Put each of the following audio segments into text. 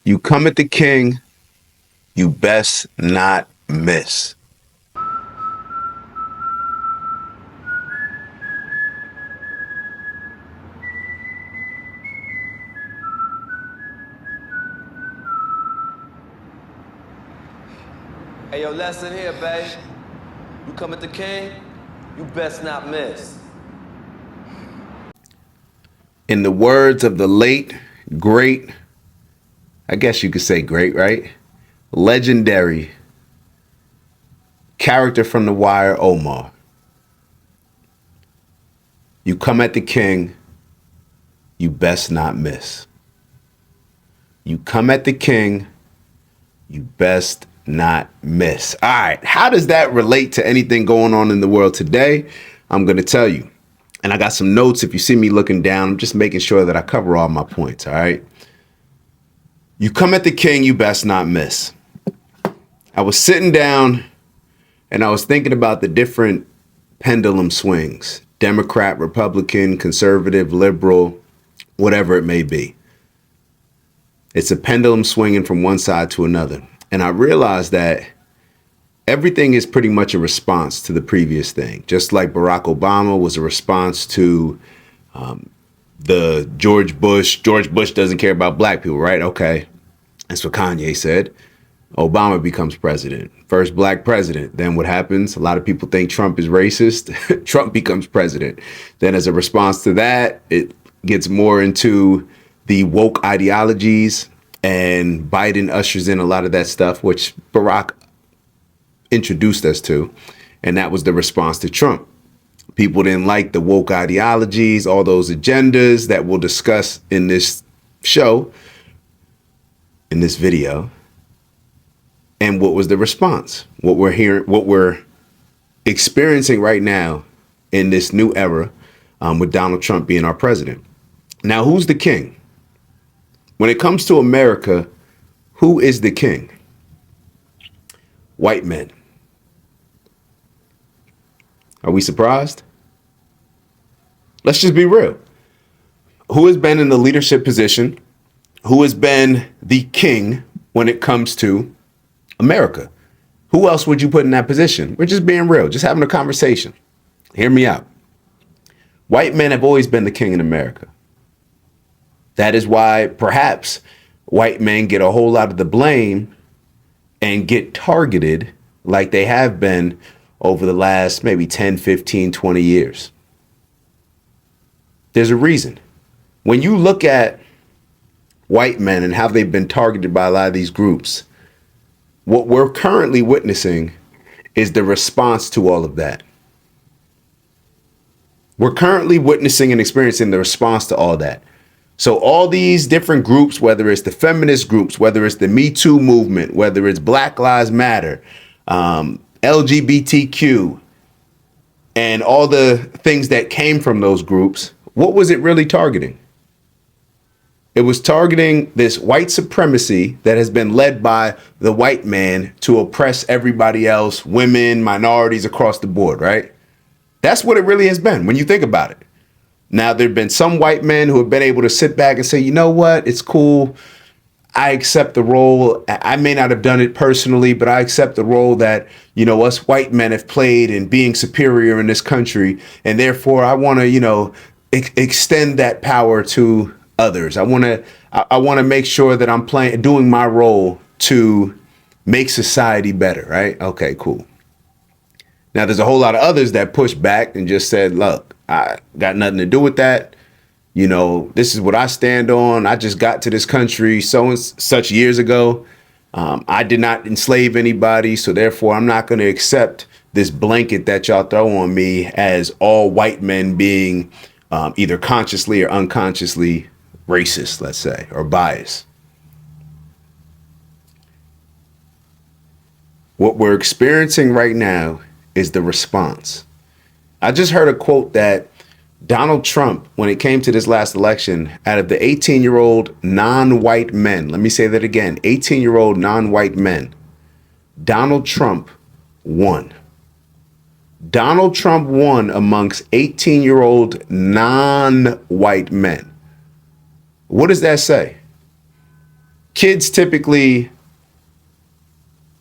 You come at the king, you best not miss. Hey, yo, lesson here, babe. You come at the king, you best not miss. In the words of the late, great, I guess you could say great, right? Legendary character from The Wire, Omar. You come at the king, you best not miss. You come at the king, you best not miss. All right, how does that relate to anything going on in the world today? I'm going to tell you. And I got some notes. If you see me looking down, I'm just making sure that I cover all my points, all right? You come at the king, you best not miss. I was sitting down and I was thinking about the different pendulum swings, Democrat, Republican, conservative, liberal, whatever it may be. It's a pendulum swinging from one side to another. And I realized that everything is pretty much a response to the previous thing. Just like Barack Obama was a response to the George Bush doesn't care about black people, right? Okay. That's what Kanye said. Obama becomes president, first black president. Then what happens? A lot of people think Trump is racist. Trump becomes president. Then as a response to that, it gets more into the woke ideologies, and Biden ushers in a lot of that stuff, which Barack introduced us to. And that was the response to Trump. People didn't like the woke ideologies, all those agendas that we'll discuss in this show, in this video. And what was the response? What we're hearing, what we're experiencing right now in this new era with Donald Trump being our president. Now, who's the king? When it comes to America, who is the king? White men. Are we surprised? Let's just be real. Who has been in the leadership position? Who has been the king when it comes to America? Who else would you put in that position? We're just being real, just having a conversation. Hear me out. White men have always been the king in America. That is why perhaps white men get a whole lot of the blame and get targeted like they have been over the last maybe 10, 15, 20 years. There's a reason. When you look at white men and how they've been targeted by a lot of these groups, what we're currently witnessing is the response to all of that. We're currently witnessing and experiencing the response to all that. So all these different groups, whether it's the feminist groups, whether it's the Me Too movement, whether it's Black Lives Matter, LGBTQ, and all the things that came from those groups, what was it really targeting? It was targeting this white supremacy that has been led by the white man to oppress everybody else, women, minorities across the board, right? That's what it really has been when you think about it. Now, there have been some white men who have been able to sit back and say, you know what, it's cool. I accept the role. I may not have done it personally, but I accept the role that, you know, us white men have played in being superior in this country. And therefore, I want to, you know, extend that power to others. I want to make sure that I'm doing my role to make society better. Right. OK, cool. Now, there's a whole lot of others that pushed back and just said, look, I got nothing to do with that. You know, this is what I stand on. I just got to this country so and such years ago. I did not enslave anybody. So therefore, I'm not going to accept this blanket that y'all throw on me as all white men being either consciously or unconsciously racist, let's say, or biased. What we're experiencing right now is the response. I just heard a quote that Donald Trump, when it came to this last election, out of the 18-year-old non-white men, let me say that again, 18-year-old non-white men, Donald Trump won. Donald Trump won amongst 18-year-old non-white men. What does that say? kids typically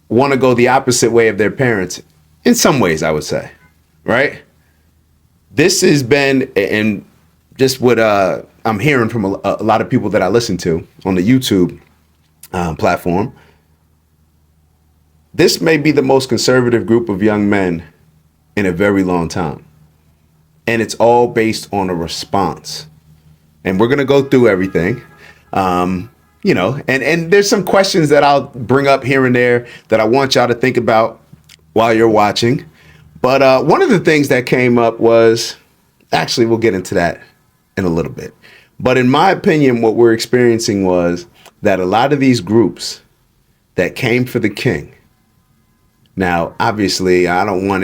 want to go the opposite way of their parents in some ways, I would say, right? This has been, and just what I'm hearing from a lot of people that I listen to on the YouTube platform, this may be the most conservative group of young men in a very long time. And it's all based on a response. And we're going to go through everything. And there's some questions that I'll bring up here and there that I want y'all to think about while you're watching. But one of the things that came up was, actually, we'll get into that in a little bit. But in my opinion, what we're experiencing was that a lot of these groups that came for the king. Now, obviously, I don't want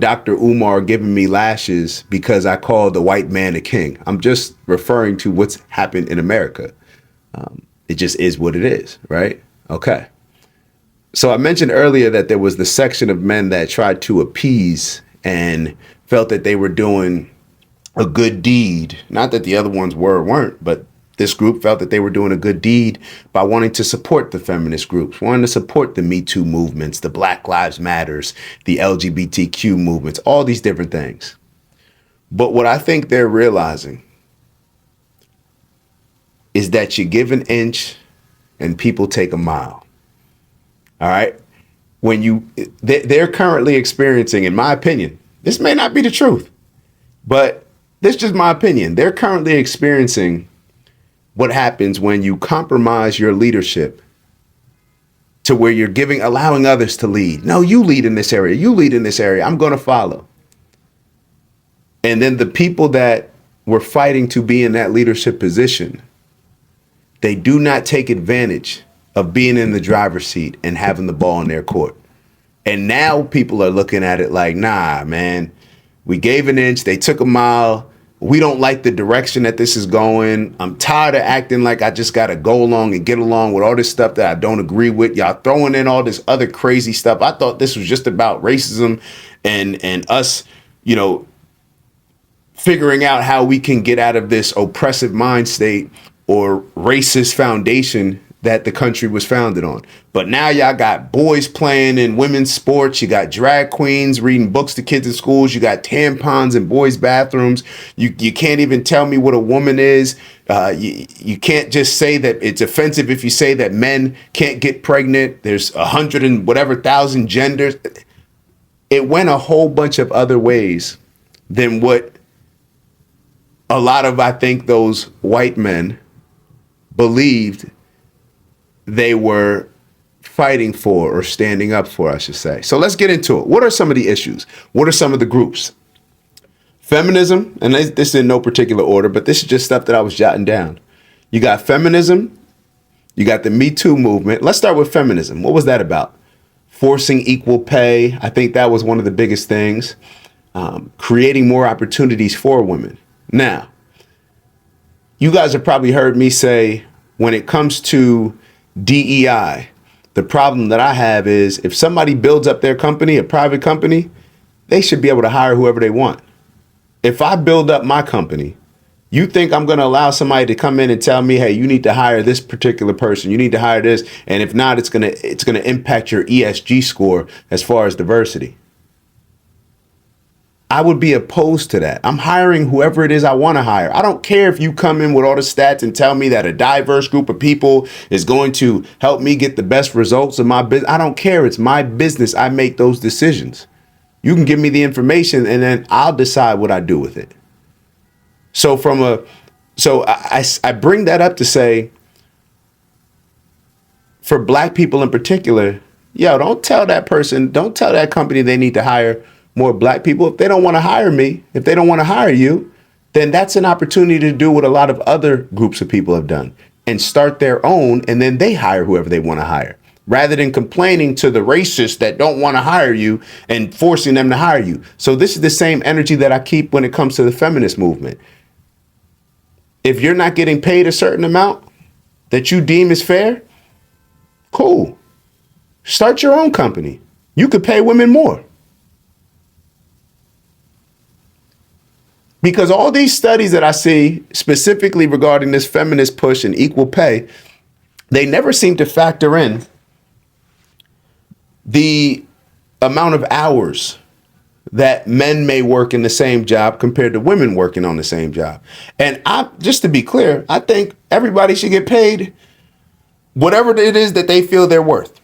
Dr. Omar giving me lashes because I called the white man a king. I'm just referring to what's happened in America. It just is what it is, right? Okay. So I mentioned earlier that there was the section of men that tried to appease and felt that they were doing a good deed. Not that the other ones were or weren't, but this group felt that they were doing a good deed by wanting to support the feminist groups, wanting to support the Me Too movements, the Black Lives Matters, the LGBTQ movements, all these different things. But what I think they're realizing is that you give an inch and people take a mile. All right. They're currently experiencing, in my opinion, this may not be the truth, but this is just my opinion. They're currently experiencing what happens when you compromise your leadership to where you're allowing others to lead. No, you lead in this area. You lead in this area. I'm going to follow. And then the people that were fighting to be in that leadership position, they do not take advantage of being in the driver's seat and having the ball in their court. And now people are looking at it like, nah, man, we gave an inch. They took a mile. We don't like the direction that this is going. I'm tired of acting like I just got to go along and get along with all this stuff that I don't agree with. Y'all throwing in all this other crazy stuff. I thought this was just about racism and us, figuring out how we can get out of this oppressive mind state or racist foundation that the country was founded on. But now y'all got boys playing in women's sports. You got drag queens reading books to kids in schools. You got tampons in boys' bathrooms. You can't even tell me what a woman is. You can't just say that it's offensive if you say that men can't get pregnant. There's 100 and whatever thousand genders. It went a whole bunch of other ways than what a lot of, I think, those white men believed they were fighting for or standing up for, I should say. So let's get into it. What are some of the issues? What are some of the groups? Feminism, and this is in no particular order, but this is just stuff that I was jotting down. You got feminism. You got the Me Too movement. Let's start with feminism. What was that about? Forcing equal pay. I think that was one of the biggest things. Creating more opportunities for women. Now, you guys have probably heard me say when it comes to DEI, the problem that I have is if somebody builds up their company, a private company, they should be able to hire whoever they want. If I build up my company, you think I'm going to allow somebody to come in and tell me, hey, you need to hire this particular person. You need to hire this. And if not, it's going to impact your ESG score as far as diversity. I would be opposed to that. I'm hiring whoever it is I want to hire. I don't care if you come in with all the stats and tell me that a diverse group of people is going to help me get the best results of my business. I don't care. It's my business. I make those decisions. You can give me the information and then I'll decide what I do with it. So I bring that up to say, for black people in particular, don't tell that company they need to hire more black people. If they don't want to hire me, if they don't want to hire you, then that's an opportunity to do what a lot of other groups of people have done and start their own, and then they hire whoever they want to hire, rather than complaining to the racists that don't want to hire you and forcing them to hire you. So this is the same energy that I keep when it comes to the feminist movement. If you're not getting paid a certain amount that you deem is fair, cool. Start your own company. You could pay women more. Because all these studies that I see specifically regarding this feminist push and equal pay, they never seem to factor in the amount of hours that men may work in the same job compared to women working on the same job. And just to be clear, I think everybody should get paid whatever it is that they feel they're worth.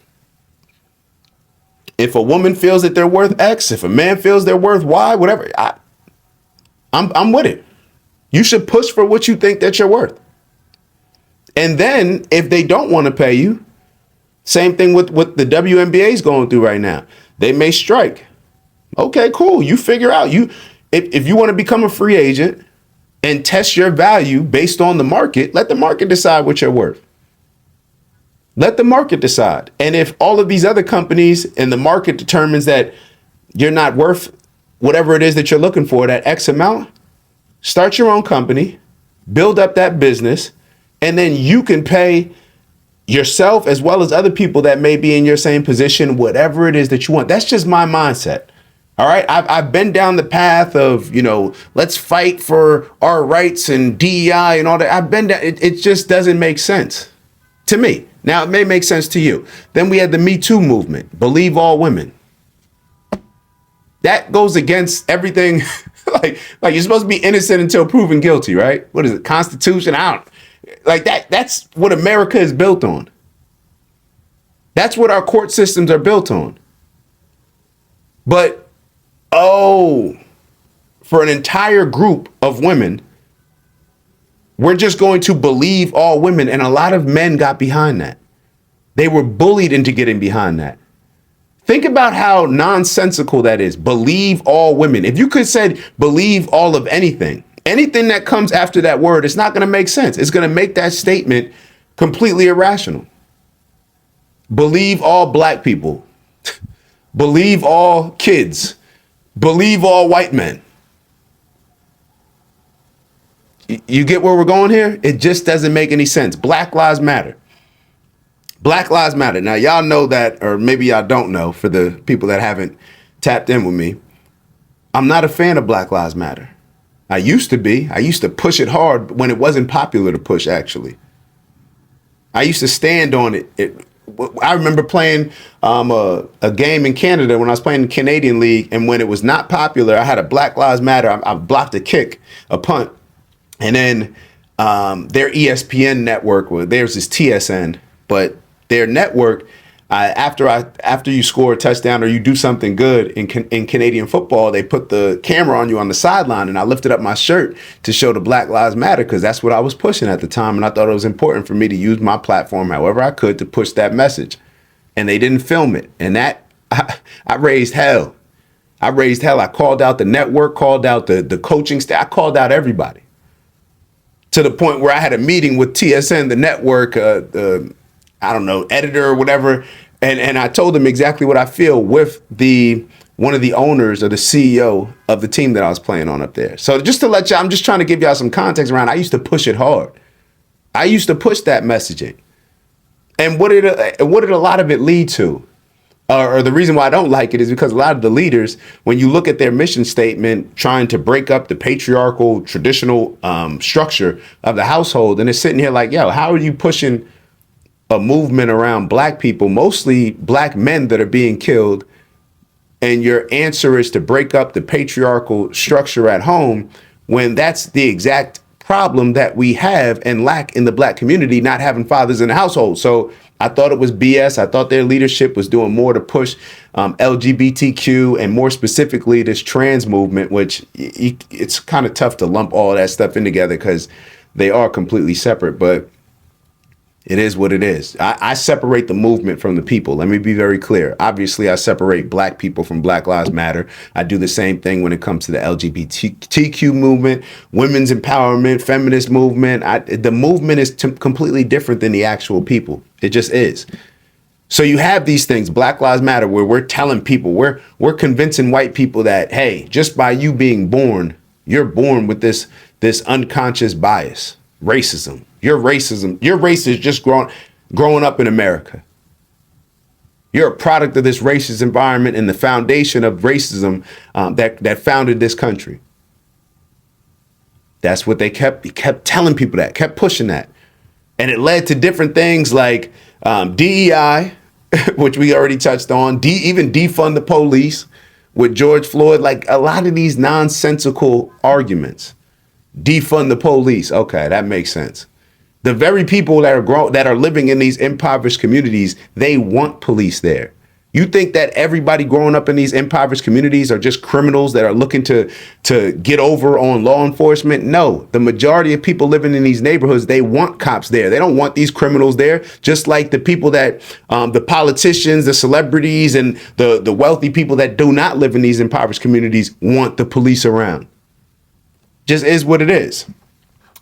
If a woman feels that they're worth X, if a man feels they're worth Y, whatever, I'm with it. You should push for what you think that you're worth. And then if they don't want to pay you, same thing with what the WNBA is going through right now. They may strike. Okay, cool. You figure out if you want to become a free agent and test your value based on the market, let the market decide what you're worth. Let the market decide. And if all of these other companies and the market determines that you're not worth whatever it is that you're looking for, that X amount, start your own company, build up that business, and then you can pay yourself as well as other people that may be in your same position, whatever it is that you want. That's just my mindset. All right. I've been down the path of, let's fight for our rights and DEI and all that. I've been down. It just doesn't make sense to me. Now, it may make sense to you. Then we had the Me Too movement. Believe all women. That goes against everything. like you're supposed to be innocent until proven guilty, right? What is it? Constitution? I don't like that. That's what America is built on. That's what our court systems are built on. But, for an entire group of women, we're just going to believe all women. And a lot of men got behind that. They were bullied into getting behind that. Think about how nonsensical that is. Believe all women. If you could say believe all of anything that comes after that word, it's not going to make sense. It's going to make that statement completely irrational. Believe all black people. Believe all kids. Believe all white men. You get where we're going here? It just doesn't make any sense. Black Lives Matter. Black Lives Matter. Now, y'all know that, or maybe y'all don't know, for the people that haven't tapped in with me. I'm not a fan of Black Lives Matter. I used to be. I used to push it hard when it wasn't popular to push, actually. I used to stand on it. I remember playing a game in Canada when I was playing the Canadian League, and when it was not popular, I had a Black Lives Matter. I blocked a kick, a punt, and then their ESPN network, theirs is TSN, but their network, after you score a touchdown or you do something good in Canadian football, they put the camera on you on the sideline, and I lifted up my shirt to show the Black Lives Matter because that's what I was pushing at the time, and I thought it was important for me to use my platform however I could to push that message. And they didn't film it, and that I raised hell. I called out the network, called out the coaching staff, I called out everybody to the point where I had a meeting with TSN, the network, I don't know, editor or whatever. And I told them exactly what I feel with one of the owners or the CEO of the team that I was playing on up there. So just to let y'all, I'm just trying to give y'all some context around. I used to push it hard. I used to push that messaging. And what did a lot of it lead to? Or the reason why I don't like it is because a lot of the leaders, when you look at their mission statement, trying to break up the patriarchal traditional structure of the household, and it's sitting here like, yo, how are you pushing a movement around black people, mostly black men that are being killed, and your answer is to break up the patriarchal structure at home, when that's the exact problem that we have and lack in the black community, not having fathers in the household. So I thought it was BS. I thought their leadership was doing more to push LGBTQ and more specifically this trans movement, which it's kind of tough to lump all that stuff in together because they are completely separate. But it is what it is. I separate the movement from the people. Let me be very clear. Obviously, I separate black people from Black Lives Matter. I do the same thing when it comes to the LGBTQ movement, women's empowerment, feminist movement. The movement is completely different than the actual people. It just is. So you have these things, Black Lives Matter, where we're telling people, we're convincing white people that, hey, just by you being born, you're born with this unconscious bias, racism. Your race is just growing up in America. You're a product of this racist environment and the foundation of racism that founded this country. That's what they kept telling people that, kept pushing that. And it led to different things like DEI, which we already touched on, even defund the police with George Floyd, like a lot of these nonsensical arguments. Defund the police. Okay, that makes sense. The very people that are living in these impoverished communities, they want police there. You think that everybody growing up in these impoverished communities are just criminals that are looking to get over on law enforcement? No, the majority of people living in these neighborhoods, they want cops there. They don't want these criminals there, just like the people that the politicians, the celebrities, and the wealthy people that do not live in these impoverished communities want the police around. Just is what it is.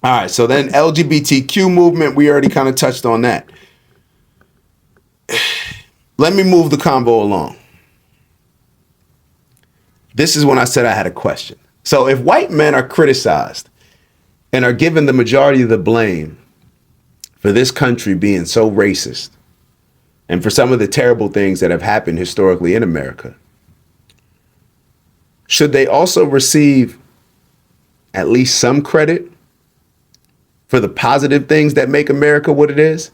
All right, so then LGBTQ movement, we already kind of touched on that. Let me move the convo along. This is when I said I had a question. So if white men are criticized and are given the majority of the blame for this country being so racist and for some of the terrible things that have happened historically in America, should they also receive at least some credit for the positive things that make America what it is?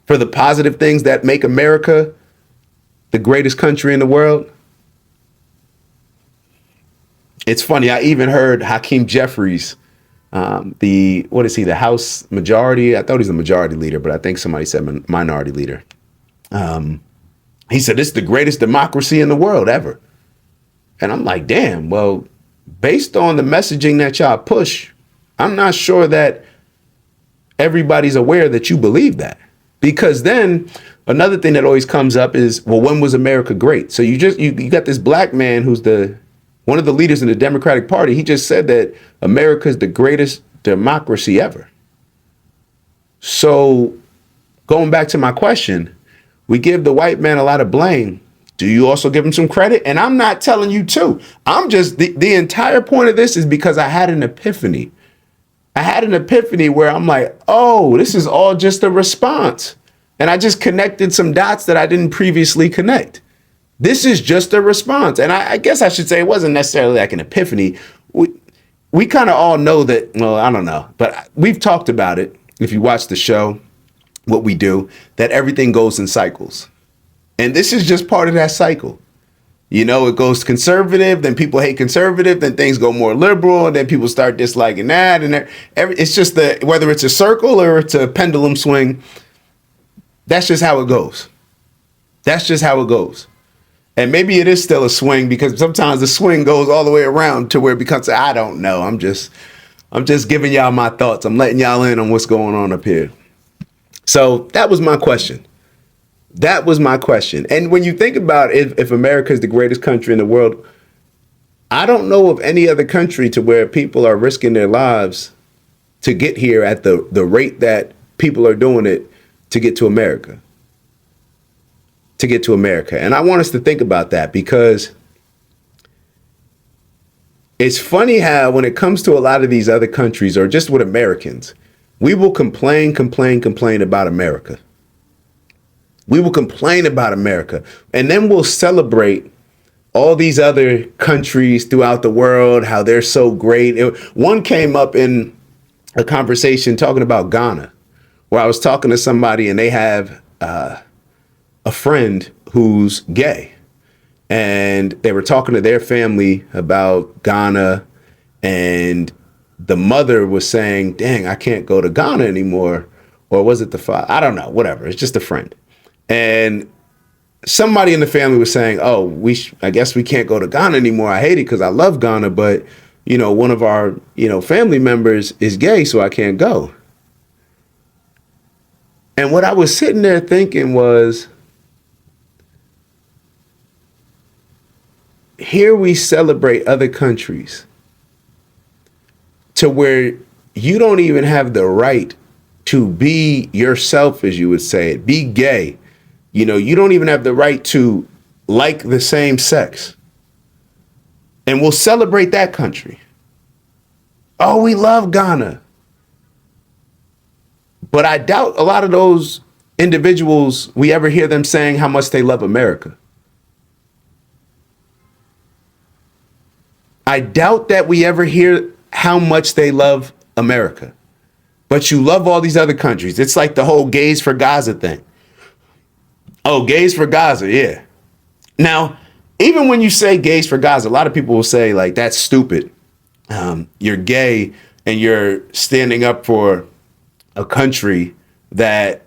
For the positive things that make America the greatest country in the world? It's funny, I even heard Hakeem Jeffries, the House majority? I thought he's the majority leader, but I think somebody said minority leader. He said, it's the greatest democracy in the world ever. And I'm like, damn, well, based on the messaging that y'all push, I'm not sure that everybody's aware that you believe that. Because then another thing that always comes up is, well, when was America great? So you got this black man who's one of the leaders in the Democratic Party. He just said that America is the greatest democracy ever. So going back to my question, we give the white man a lot of blame. Do you also give him some credit? And I'm not telling you to. I'm just the entire point of this is because I had an epiphany. I had an epiphany where I'm like, oh, this is all just a response. And I just connected some dots that I didn't previously connect. This is just a response. And I guess I should say it wasn't necessarily like an epiphany. We kind of all know that, well, I don't know, but we've talked about it. If you watch the show, what we do, that everything goes in cycles. And this is just part of that cycle. You know, it goes conservative, then people hate conservative, then things go more liberal, and then people start disliking that. And it's just whether it's a circle or it's a pendulum swing, that's just how it goes. That's just how it goes. And maybe it is still a swing because sometimes the swing goes all the way around to where it becomes, I don't know. I'm just giving y'all my thoughts. I'm letting y'all in on what's going on up here. So that was my question. That was my question. And when you think about if America is the greatest country in the world, I don't know of any other country to where people are risking their lives to get here at the rate that people are doing it to get to America. To get to America. And I want us to think about that because it's funny how when it comes to a lot of these other countries or just with Americans, we will complain about America. We will complain about America, and then we'll celebrate all these other countries throughout the world, how they're so great. One came up in a conversation talking about Ghana, where I was talking to somebody and they have a friend who's gay. And they were talking to their family about Ghana, and the mother was saying, dang, I can't go to Ghana anymore. Or was it the father? I don't know, whatever. It's just a friend. And somebody in the family was saying, oh, I guess we can't go to Ghana anymore. I hate it because I love Ghana, but, you know, one of our, family members is gay, so I can't go. And what I was sitting there thinking was, here we celebrate other countries to where you don't even have the right to be yourself, as you would say it, be gay. You know, you don't even have the right to like the same sex. And we'll celebrate that country. Oh, we love Ghana. But I doubt a lot of those individuals, we ever hear them saying how much they love America. I doubt that we ever hear how much they love America. But you love all these other countries. It's like the whole gays for Gaza thing. Oh, gays for Gaza, yeah. Now, even when you say gays for Gaza, a lot of people will say, like, that's stupid. You're gay and you're standing up for a country that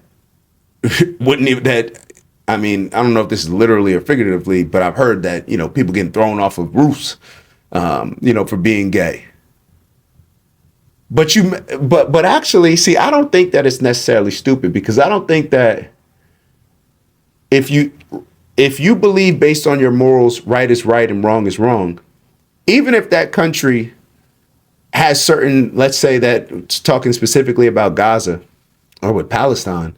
wouldn't even, I don't know if this is literally or figuratively, but I've heard that, people getting thrown off of roofs, for being gay. But actually, see, I don't think that it's necessarily stupid, because I don't think that if you believe based on your morals, right is right and wrong is wrong, even if that country has certain, let's say that, talking specifically about Gaza or with Palestine,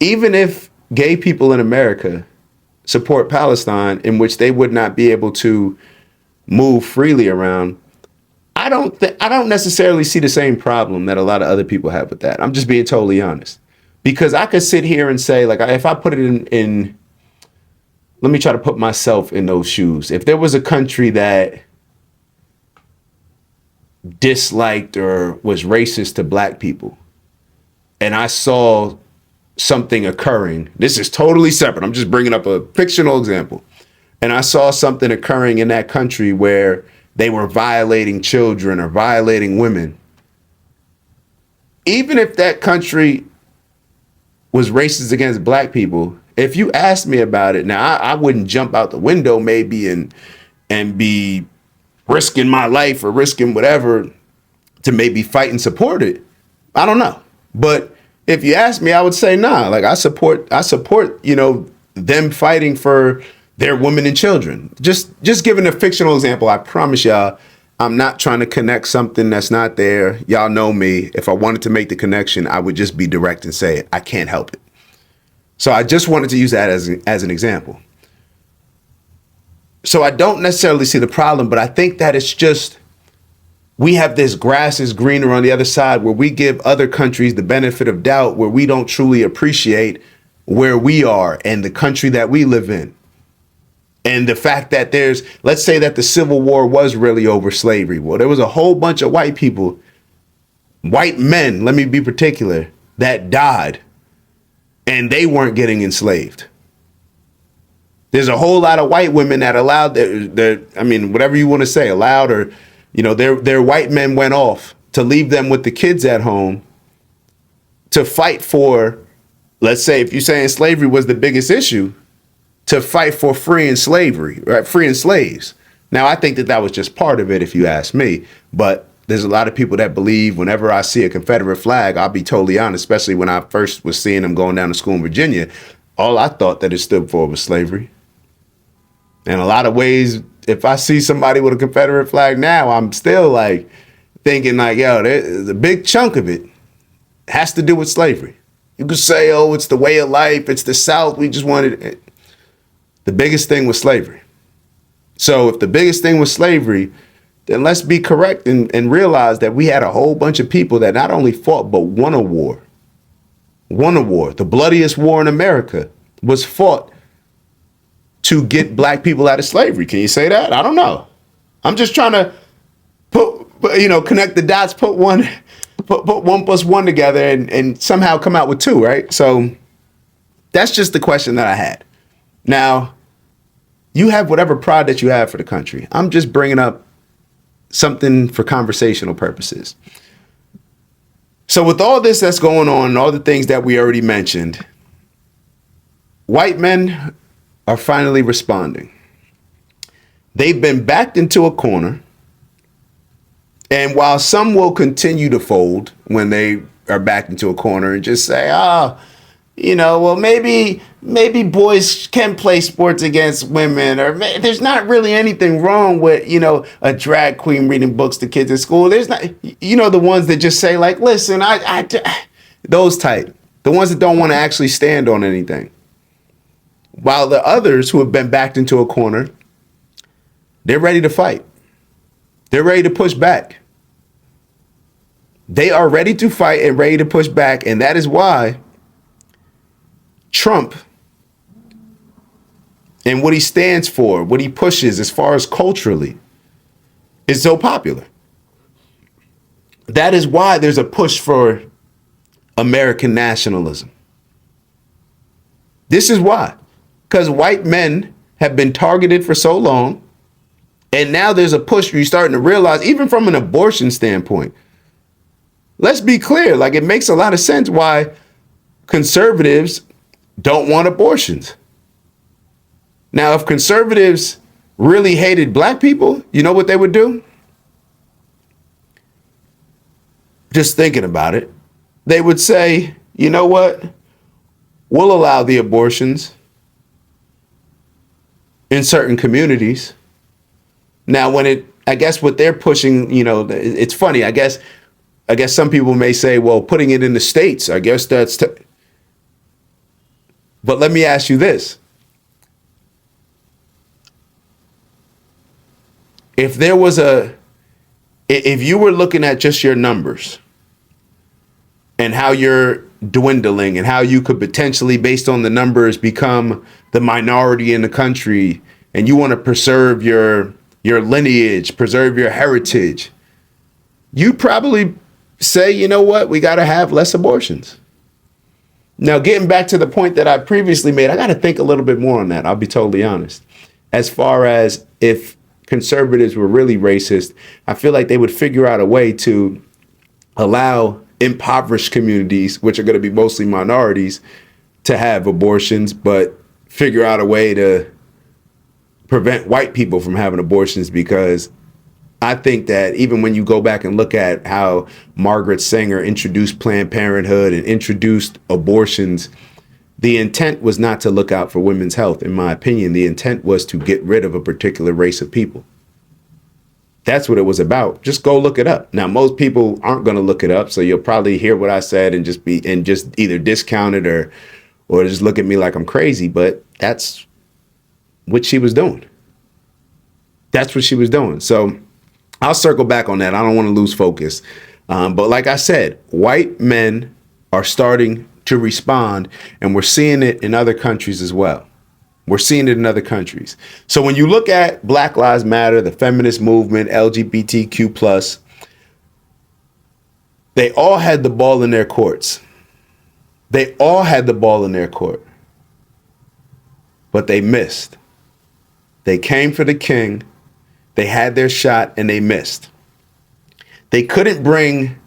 even if gay people in America support Palestine, in which they would not be able to move freely around, I don't necessarily see the same problem that a lot of other people have with that. I'm just being totally honest, because I could sit here and say, like, if I put it in let me try to put myself in those shoes. If there was a country that disliked or was racist to black people, and I saw something occurring, this is totally separate, I'm just bringing up a fictional example, and I saw something occurring in that country where they were violating children or violating women, even if that country was racist against black people, if you asked me about it, now I wouldn't jump out the window maybe and be risking my life or risking whatever to maybe fight and support it. I don't know. But if you ask me, I would say, nah, like I support, them fighting for their women and children. Just giving a fictional example. I promise y'all, I'm not trying to connect something that's not there. Y'all know me. If I wanted to make the connection, I would just be direct and say it. I can't help it. So I just wanted to use that as an example. So I don't necessarily see the problem, but I think that it's just, we have this grass is greener on the other side, where we give other countries the benefit of doubt, where we don't truly appreciate where we are and the country that we live in. And the fact that let's say that the Civil War was really over slavery. Well, there was a whole bunch of white people, white men, let me be particular, that died, and they weren't getting enslaved. There's a whole lot of white women that allowed whatever you want to say, allowed, or, their white men went off to leave them with the kids at home to fight for, let's say, if you're saying slavery was the biggest issue, to fight for freeing slavery, right? Freeing slaves. Now, I think that was just part of it, if you ask me. But there's a lot of people that believe whenever I see a Confederate flag, I'll be totally honest, especially when I first was seeing them going down to school in Virginia, all I thought that it stood for was slavery. In a lot of ways, if I see somebody with a Confederate flag now, I'm still like thinking like, yo, the big chunk of it has to do with slavery. You could say, oh, it's the way of life. It's the South. We just wanted it. The biggest thing was slavery. So if the biggest thing was slavery, then let's be correct and realize that we had a whole bunch of people that not only fought, but won a war. Won a war. The bloodiest war in America was fought to get black people out of slavery. Can you say that? I don't know. I'm just trying to connect the dots, put one plus one together and somehow come out with two, right? So that's just the question that I had. Now, you have whatever pride that you have for the country. I'm just bringing up something for conversational purposes. So with all this that's going on, and all the things that we already mentioned, white men are finally responding. They've been backed into a corner. And while some will continue to fold when they are backed into a corner and just say, well, maybe boys can play sports against women, or there's not really anything wrong with, a drag queen reading books to kids in school. There's not, the ones that just say like, listen, those type, the ones that don't want to actually stand on anything. While the others who have been backed into a corner, they're ready to fight. They're ready to push back. They are ready to fight and ready to push back. And that is why Trump and what he stands for, what he pushes as far as culturally, is so popular. That is why there's a push for American nationalism. This is why. Because white men have been targeted for so long, and now there's a push where you're starting to realize, even from an abortion standpoint, let's be clear, like it makes a lot of sense why conservatives don't want abortions. Now, if conservatives really hated black people, you know what they would do? Just thinking about it, they would say, you know what? We'll allow the abortions in certain communities. Now, I guess what they're pushing, it's funny. I guess some people may say, well, putting it in the states, I guess that's. But let me ask you this. If you were looking at just your numbers and how you're dwindling and how you could potentially, based on the numbers, become the minority in the country, and you want to preserve your lineage, preserve your heritage, you'd probably say, you know what, we got to have less abortions. Now, getting back to the point that I previously made, I got to think a little bit more on that. I'll be totally honest. As far as if conservatives were really racist, I feel like they would figure out a way to allow impoverished communities, which are going to be mostly minorities, to have abortions, but figure out a way to prevent white people from having abortions, because I think that even when you go back and look at how Margaret Sanger introduced Planned Parenthood and introduced abortions, the intent was not to look out for women's health. In my opinion, the intent was to get rid of a particular race of people. That's what it was about. Just go look it up. Now, most people aren't going to look it up, so you'll probably hear what I said and just either discount it or just look at me like I'm crazy. But that's what she was doing. That's what she was doing. So I'll circle back on that. I don't want to lose focus. But like I said, white men are starting to respond, and we're seeing it in other countries as well. We're seeing it in other countries. So when you look at Black Lives Matter, the feminist movement, LGBTQ+, they all had the ball in their courts. They all had the ball in their court. But they missed. They came for the king. They had their shot and they missed. They couldn't bring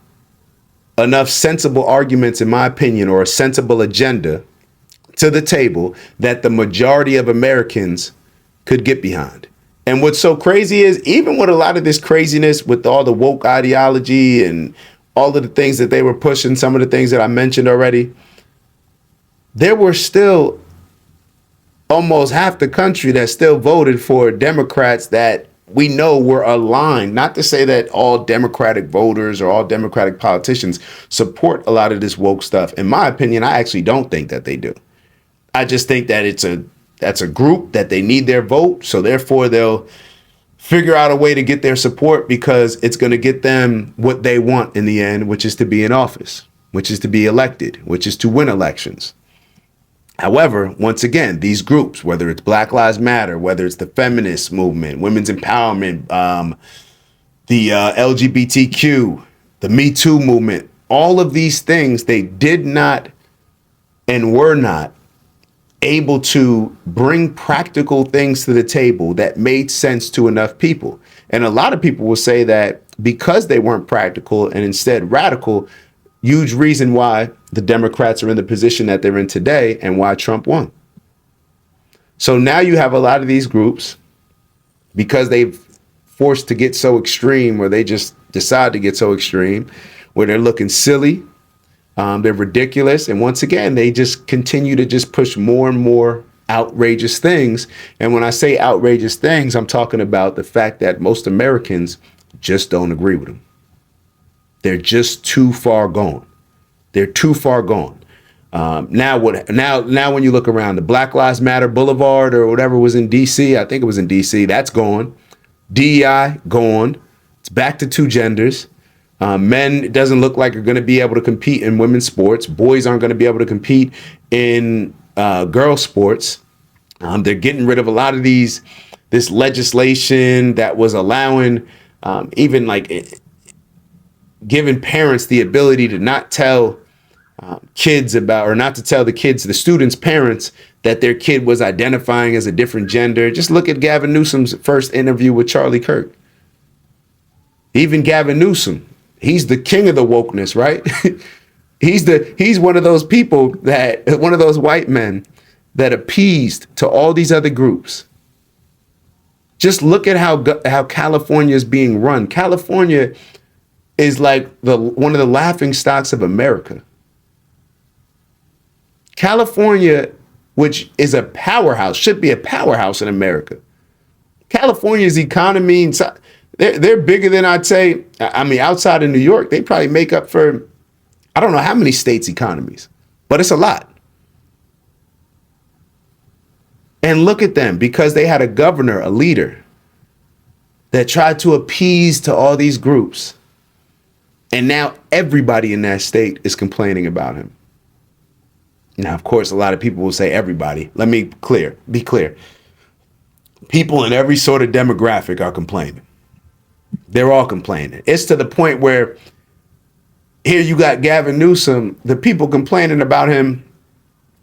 enough sensible arguments, in my opinion, or a sensible agenda to the table that the majority of Americans could get behind. And what's so crazy is, even with a lot of this craziness, with all the woke ideology and all of the things that they were pushing, some of the things that I mentioned already, there were still almost half the country that still voted for Democrats that we know were aligned. Not to say that all Democratic voters or all Democratic politicians support a lot of this woke stuff. In my opinion, I actually don't think that they do. I just think that that's a group that they need their vote. So therefore, they'll figure out a way to get their support, because it's going to get them what they want in the end, which is to be in office, which is to be elected, which is to win elections. However, once again, these groups, whether it's Black Lives Matter, whether it's the feminist movement, women's empowerment, the LGBTQ, the Me Too movement, all of these things, they did not and were not able to bring practical things to the table that made sense to enough people. And a lot of people will say that because they weren't practical and instead radical, huge reason why the Democrats are in the position that they're in today and why Trump won. So now you have a lot of these groups, because they've forced to get so extreme, or they just decide to get so extreme, where they're looking silly, they're ridiculous. And once again, they just continue to just push more and more outrageous things. And when I say outrageous things, I'm talking about the fact that most Americans just don't agree with them. They're just too far gone. They're too far gone. Now when you look around, the Black Lives Matter Boulevard or whatever was in DC, I think it was in DC, that's gone. DEI, gone. It's back to two genders. Men, it doesn't look like are going to be able to compete in women's sports. Boys aren't going to be able to compete in girls' sports. They're getting rid of a lot of this legislation that was allowing even like giving parents the ability to not tell kids about, or not to tell the students' parents that their kid was identifying as a different gender. Just look at Gavin Newsom's first interview with Charlie Kirk. Even Gavin Newsom, he's the king of the wokeness, right? He's one of those people one of those white men that appeased to all these other groups. Just look at how California is being run. California is like one of the laughing stocks of America. California, which is a powerhouse, should be a powerhouse in America. California's economy, they're bigger than I'd say. I mean, outside of New York, they probably make up for, I don't know how many states' economies, but it's a lot. And look at them, because they had a governor, a leader that tried to appease to all these groups. And now everybody in that state is complaining about him. Now, of course, a lot of people will say everybody. Let me be clear. People in every sort of demographic are complaining. They're all complaining. It's to the point where here you got Gavin Newsom, the people complaining about him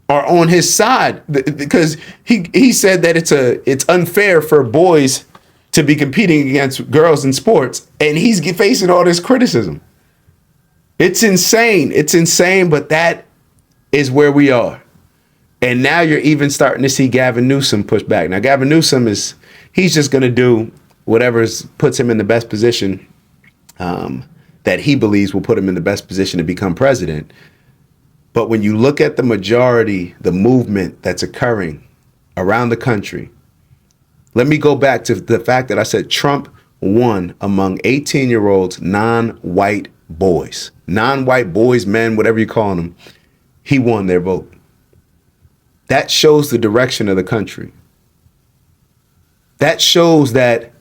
are on his side, because he said that it's unfair for boys to be competing against girls in sports, and he's facing all this criticism. It's insane. It's insane, but that is where we are. And now you're even starting to see Gavin Newsom push back. Now, Gavin Newsom he's just going to do whatever puts him in the best position that he believes will put him in the best position to become president. But when you look at the majority, the movement that's occurring around the country, let me go back to the fact that I said Trump won among 18-year-olds, non-white boys, men, whatever you call them. He won their vote. That shows the direction of the country. That shows that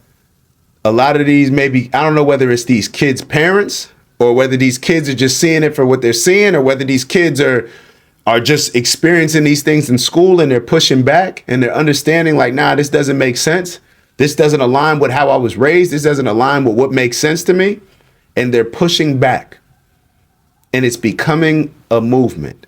a lot of these, maybe, I don't know whether it's these kids' parents or whether these kids are just seeing it for what they're seeing, or whether these kids are just experiencing these things in school and they're pushing back and they're understanding like, nah, this doesn't make sense. This doesn't align with how I was raised. This doesn't align with what makes sense to me. And they're pushing back. And it's becoming a movement.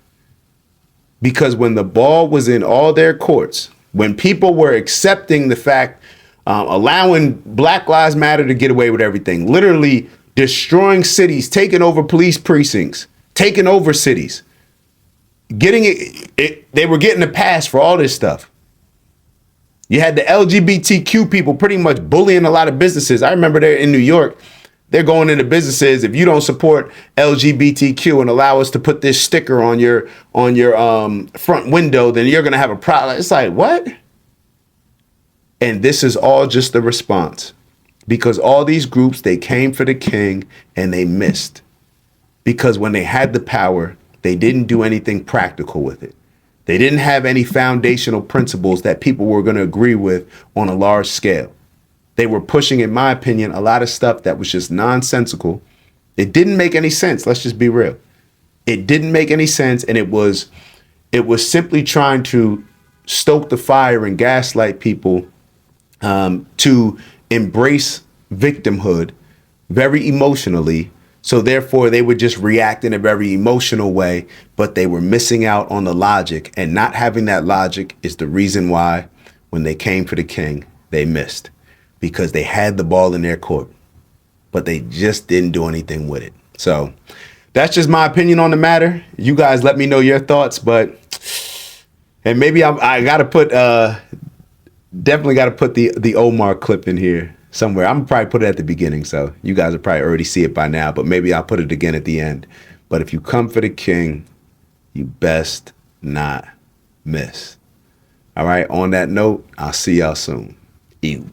Because when the ball was in all their courts, when people were accepting the fact, allowing Black Lives Matter to get away with everything, literally destroying cities, taking over police precincts, taking over cities, they were getting a pass for all this stuff. You had the LGBTQ people pretty much bullying a lot of businesses. I remember there in New York, they're going into businesses. If you don't support LGBTQ and allow us to put this sticker on your front window, then you're going to have a problem. It's like, what? And this is all just the response, because all these groups, they came for the king and they missed, because when they had the power, they didn't do anything practical with it. They didn't have any foundational principles that people were going to agree with on a large scale. They were pushing, in my opinion, a lot of stuff that was just nonsensical. It didn't make any sense. Let's just be real. It didn't make any sense. And it was simply trying to stoke the fire and gaslight people to embrace victimhood very emotionally. So therefore, they would just react in a very emotional way, but they were missing out on the logic, and not having that logic is the reason why when they came for the king, they missed, because they had the ball in their court, but they just didn't do anything with it. So that's just my opinion on the matter. You guys let me know your thoughts, and maybe I got to put, definitely got to put the Omar clip in here somewhere. I'm gonna probably put it at the beginning, so you guys will probably already see it by now, but maybe I'll put it again at the end. But if you come for the king, you best not miss. All right, on that note, I'll see y'all soon. Ew.